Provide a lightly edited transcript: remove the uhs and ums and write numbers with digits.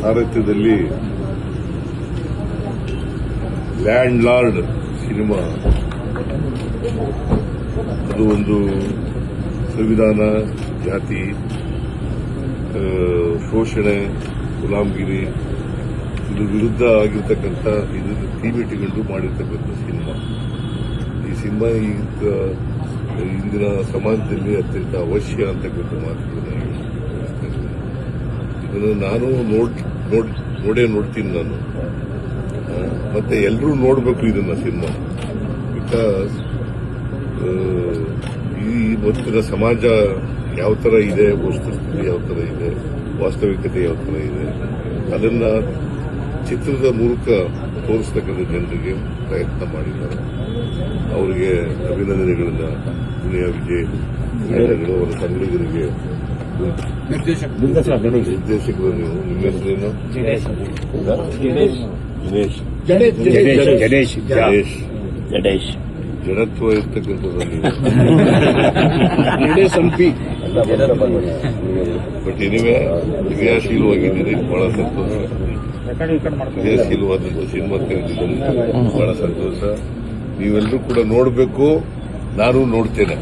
ಸಾರಥ್ಯದಲ್ಲಿ land lord cinema ಅದು ಒಂದು ಸಂವಿಧಾನ, ಜಾತಿ, ಶೋಷಣೆ, ಗುಲಾಮಗಿರಿ ಇದ್ರ ವಿರುದ್ಧ ಆಗಿರ್ತಕ್ಕಂಥ ಇದನ್ನು ಥೀಮ್ ಇಟ್ಟುಕೊಂಡು ಮಾಡಿರ್ತಕ್ಕಂಥ ಸಿನಿಮಾ. ಈ ಸಿನಿಮಾ ಈಗ ಇಂದಿನ ಸಮಾಜದಲ್ಲಿ ಅತ್ಯಂತ ಅವಶ್ಯ ಅಂತಕ್ಕಂಥ ಮಾತುಗಳನ್ನು ಇದನ್ನು ನಾನು ನೋಡೇ ನೋಡ್ತೀನಿ ನಾನು. ಮತ್ತೆ ಎಲ್ಲರೂ ನೋಡಬೇಕು ಇದನ್ನ ಸಿನಿಮಾ. ಬಿಕಾಸ್ ಈ ಇವತ್ತಿನ ಸಮಾಜ ಯಾವ ತರ ಇದೆ, ವಸ್ತುಸ್ಥಿತಿ ಯಾವ ತರ ಇದೆ, ವಾಸ್ತವಿಕತೆ ಯಾವ ತರ ಇದೆ, ಅದನ್ನ ಚಿತ್ರದ ಮೂಲಕ ತೋರಿಸ್ತಕ್ಕಂಥ ಜನರಿಗೆ ಪ್ರಯತ್ನ ಮಾಡಿದ್ದಾರೆ. ಅವರಿಗೆ ಅಭಿನಂದನೆಗಳನ್ನ ದುನಿಯಾ ವಿಜಯ್ ಅವರ ಸಂಗಡಿಗರಿಗೆ, ನಿರ್ದೇಶಕರು ನೀವು, ನಿಮ್ಮ ಹೆಸರೇನು? ಜಡೇಶ್. ಜಡತ್ವ ಇರ್ತಕ್ಕಂಥದ್ದು ಬಟ್ ಎನಿವೆ ಕ್ರಿಯಾಶೀಲವಾಗಿದ್ದೀರಿ, ಬಹಳ ಸಂತೋಷ. ಕ್ರಿಯಾಶೀಲವಾದಂಥ ಸಿನಿಮಾ ತೆಗೆದಿದ್ದೀನಿ, ಬಹಳ ಸಂತೋಷ. ನೀವೆಲ್ಲರೂ ಕೂಡ ನೋಡಬೇಕು, ನಾನು ನೋಡ್ತೇನೆ.